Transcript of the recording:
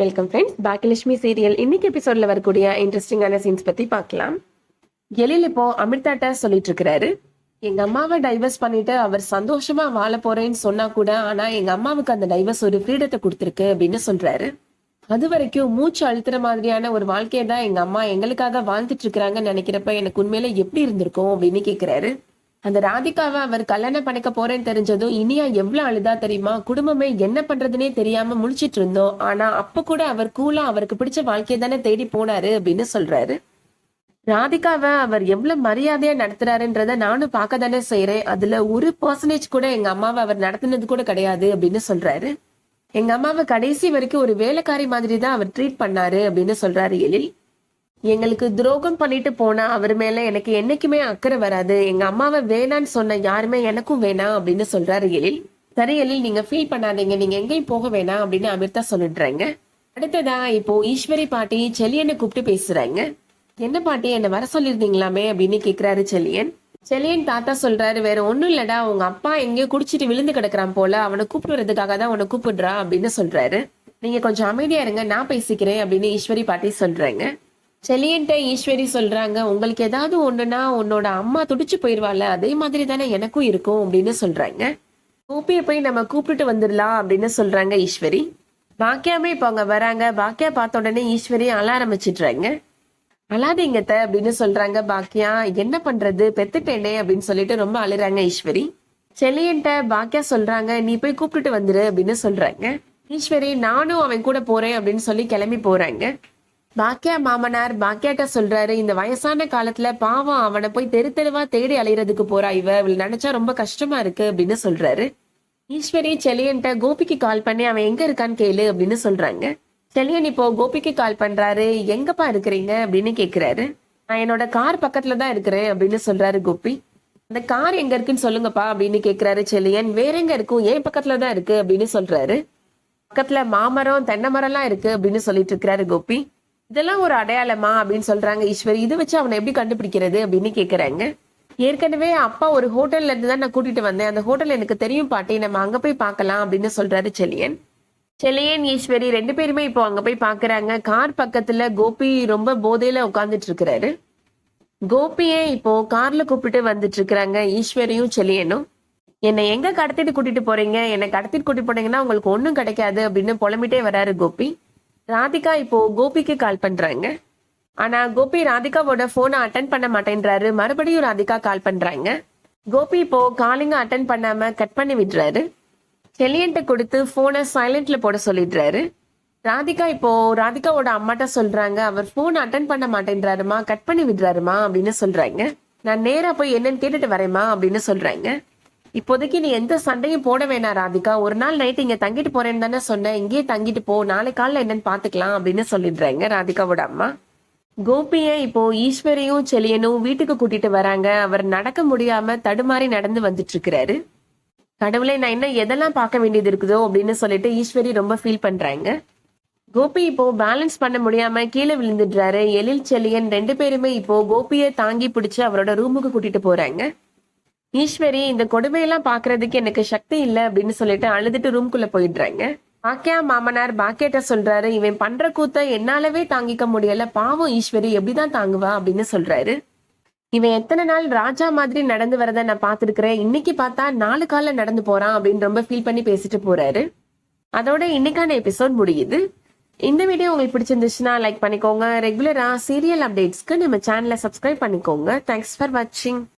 Welcome friends, Baakiyalakshmi serial இன்னைக்கு எபிசோட்ல வரக்கூடிய இன்ட்ரெஸ்டிங்கான சீன்ஸ் பத்தி பார்க்கலாம். எழில் இப்போ அமிர்தாட்ட சொல்லிட்டு இருக்கிறாரு, எங்க அம்மாவை டைவர்ஸ் பண்ணிட்டு அவர் சந்தோஷமா வாழ போறேன்னு சொன்னா கூட, ஆனா எங்க அம்மாவுக்கு அந்த டைவர்ஸ் ஒரு ஃப்ரீடத்தை கொடுத்துருக்கு அப்படின்னு சொல்றாரு. அது வரைக்கும் மூச்சு அழுத்துற மாதிரியான ஒரு வாழ்க்கையை தான் எங்க அம்மா எங்களுக்காக வாழ்ந்துட்டு இருக்கிறாங்கன்னு நினைக்கிறப்ப எனக்கு உண்மையில எப்படி இருந்திருக்கும் அப்படின்னு கேக்குறாரு. அந்த ராதிகாவை அவர் கல்யாணம் பண்ணிக்க போறேன்னு தெரிஞ்சதும் இனியா எவ்வளவு அழுதா தெரியுமா? குடும்பமே என்ன பண்றதுனே தெரியாம முழிச்சிட்டு இருந்தோம். ஆனா அப்ப கூட அவர் கூலா அவருக்கு பிடிச்ச வாழ்க்கையை தானே தேடி போனாரு அப்படின்னு சொல்றாரு. ராதிகாவை அவர் எவ்வளவு மரியாதையா நடத்துறாருன்றத நானும் பார்க்க தானே செய்யறேன். அதுல 1% கூட எங்க அம்மாவை அவர் நடத்தினது கூட கிடையாது அப்படின்னு சொல்றாரு. எங்க அம்மாவை கடைசி வரைக்கும் ஒரு வேலைக்காரி மாதிரி தான் அவர் ட்ரீட் பண்ணாரு அப்படின்னு சொல்றாரு எழில். எங்களுக்கு துரோகம் பண்ணிட்டு போனா அவர் மேல எனக்கு என்னைக்குமே அக்கறை வராது. எங்க அம்மாவை வேணான்னு சொன்ன யாருமே எனக்கும் வேணாம் அப்படின்னு சொல்றாரு எழில். சரி எழில், நீங்க ஃபீல் பண்ணாதீங்க, நீங்க எங்கேயும் போக வேணாம் அப்படின்னு அமிர்தா சொல்லிடுறாங்க. அடுத்ததா இப்போ ஈஸ்வரி பாட்டி செலியனை கூப்பிட்டு பேசுறாங்க. என்ன பாட்டி, என்ன வர சொல்லியிருந்தீங்களாமே அப்படின்னு கேக்குறாரு செலியன். செலியன் தாத்தா சொல்றாரு, வேற ஒண்ணும் இல்லடா, உங்க அப்பா எங்கேயோ குடிச்சிட்டு விழுந்து கிடக்குறான் போல, அவனை கூப்பிடுறதுக்காக தான் அவனை கூப்பிடுறா அப்படின்னு சொல்றாரு. நீங்க கொஞ்சம் அமைதியா இருங்க, நான் பேசிக்கிறேன் அப்படின்னு ஈஸ்வரி பாட்டி சொல்றாங்க. செலியன்ட்ட ஈஸ்வரி சொல்றாங்க, உங்களுக்கு ஏதாவது ஒண்ணுன்னா உன்னோட அம்மா துடிச்சு போயிருவாள், அதே மாதிரி தானே எனக்கும் இருக்கும் அப்படின்னு சொல்றாங்க. கோபியை போய் நம்ம கூப்பிட்டு வந்துடலாம் அப்படின்னு சொல்றாங்க ஈஸ்வரி. பாக்கியாமே இப்போ அங்க வராங்க. பாக்கியா பார்த்த உடனே ஈஸ்வரி அழ ஆரம்பிச்சிடுறாங்க. அழாதீங்கத்த அப்படின்னு சொல்றாங்க பாக்கியா. என்ன பண்றது, பெத்துட்டேனே அப்படின்னு சொல்லிட்டு ரொம்ப அழுறாங்க ஈஸ்வரி. செலியன்ட்ட பாக்கியா சொல்றாங்க, நீ போய் கூப்பிட்டுட்டு வந்துரு அப்படின்னு சொல்றாங்க. ஈஸ்வரி நானும் அவன் கூட போறேன் அப்படின்னு சொல்லி கிளம்பி போறாங்க. பாக்கியா மாமனார் பாக்கியாட்ட சொல்றாரு, இந்த வயசான காலத்துல பாவம் அவனை போய் தெரு தெருவா தேடி அலையிறதுக்கு போறா, இவள் நினைச்சா ரொம்ப கஷ்டமா இருக்கு அப்படின்னு சொல்றாரு. ஈஸ்வரி செலியன்ட்ட கோபிக்கு கால் பண்ணி அவன் எங்க இருக்கான்னு கேளு அப்படின்னு சொல்றாங்க. செலியன் இப்போ கோபிக்கு கால் பண்றாரு. எங்கப்பா இருக்கிறீங்க அப்படின்னு கேக்குறாரு. நான் என்னோட கார் பக்கத்துல தான் இருக்கிறேன் அப்படின்னு சொல்றாரு கோபி. அந்த கார் எங்க இருக்குன்னு சொல்லுங்கப்பா அப்படின்னு கேக்குறாரு செலியன். வேற எங்க இருக்கும், ஏன் பக்கத்துலதான் இருக்கு அப்படின்னு சொல்றாரு. பக்கத்துல மாமரம் தென்னை மரம் எல்லாம் இருக்கு அப்படின்னு சொல்லிட்டு இருக்கிறாரு கோபி. இதெல்லாம் ஒரு அடையாளமா அப்படின்னு சொல்றாங்க ஈஸ்வரி. இதை வச்சு அவனை எப்படி கண்டுபிடிக்கிறது அப்படின்னு கேக்குறாங்க. ஏற்கனவே அப்பா ஒரு ஹோட்டல்ல இருந்து தான் நான் கூட்டிட்டு வந்தேன், அந்த ஹோட்டல் எனக்கு தெரியும் பாட்டி, நம்ம அங்க போய் பார்க்கலாம் அப்படின்னு சொல்றாரு செலியன். செலியன் ஈஸ்வரி 2 பேருமே இப்போ அங்க போய் பாக்குறாங்க. கார் பக்கத்துல கோபி ரொம்ப போதையில உட்கார்ந்துட்டு இருக்கிறாரு. கோபியே இப்போ கார்ல கூப்பிட்டு வந்துட்டு இருக்கிறாங்க ஈஸ்வரியும் செலியனும். என்னை எங்க கடத்திட்டு கூட்டிட்டு போறீங்க, என்னை கடத்திட்டு கூட்டிட்டு போனீங்கன்னா உங்களுக்கு ஒண்ணும் கிடைக்காது அப்படின்னு புலம்பிட்டே வராரு கோபி. ராதிகா இப்போ கோபிக்கு கால் பண்றாங்க. ஆனா கோபி ராதிகாவோட போனை அட்டன் பண்ண மாட்டேன்றாரு. மறுபடியும் ராதிகா கால் பண்றாங்க. கோபி இப்போ காலிங்க அட்டன் பண்ணாம கட் பண்ணி விடுறாரு. செலியன்ட்ட கொடுத்து போனை சைலண்ட்ல போட சொல்லிடுறாரு. ராதிகா இப்போ ராதிகாவோட அம்மாட்ட சொல்றாங்க, அவர் போன் அட்டன் பண்ண மாட்டேன்றாருமா, கட் பண்ணி விடுறாருமா அப்படின்னு சொல்றாங்க. நான் நேரா போய் என்னன்னு கேட்டுட்டு வரேம்மா அப்படின்னு சொல்றாங்க. இப்போதைக்கு நீ எந்த சண்டையும் போட வேணாம் ராதிகா, ஒரு நாள் நைட் இங்க தங்கிட்டு போறேன்னு தானே சொன்னேன், இங்கேயே தங்கிட்டு போ, நாளை காலைல என்னன்னு பாத்துக்கலாம் அப்படின்னு சொல்லிடுறாங்க ராதிகாவோட அம்மா. கோபிய இப்போ ஈஸ்வரியும் செலியனும் வீட்டுக்கு கூட்டிட்டு வராங்க. அவர் நடக்க முடியாம தடுமாறி நடந்து வந்துட்டு இருக்கிறாரு. கடவுளே, நான் இன்னும் எதெல்லாம் பார்க்க வேண்டியது இருக்குதோ அப்படின்னு சொல்லிட்டு ஈஸ்வரி ரொம்ப ஃபீல் பண்றாங்க. கோபி இப்போ பேலன்ஸ் பண்ண முடியாம கீழே விழுந்துடுறாரு. எழில் செலியன் 2 பேருமே இப்போ கோபியை தாங்கி பிடிச்சு அவரோட ரூமுக்கு கூட்டிட்டு போறாங்க. ஈஸ்வரி, இந்த கொடுமையெல்லாம் பாக்குறதுக்கு எனக்கு சக்தி இல்ல அப்படின்னு சொல்லிட்டு அழுதுட்டு ரூம்குள்ள போயிடுறாங்க. பாக்கியா மாமனார் பாக்கியாட்ட சொல்றாரு, இவன் பண்ற கூத்த என்னாலவே தாங்கிக்க முடியல, பாவம் ஈஸ்வரி எப்படிதான் தாங்குவா அப்படின்னு சொல்றாரு. இவன் எத்தனை நாள் ராஜா மாதிரி நடந்து வரத நான் பாத்துருக்கிறேன், இன்னைக்கு பார்த்தா 4 கால்ல நடந்து போறான் அப்படின்னு ரொம்ப ஃபீல் பண்ணி பேசிட்டு போறாரு. அதோட இன்னைக்கான எபிசோட் முடியுது. இந்த வீடியோ உங்களுக்கு பிடிச்சிருந்துச்சுன்னா லைக் பண்ணிக்கோங்க. ரெகுலரா சீரியல் அப்டேட்ஸ்க்கு நம்ம சேனலை சப்ஸ்கிரைப் பண்ணிக்கோங்க. தேங்க்ஸ் ஃபார் வாட்சிங்.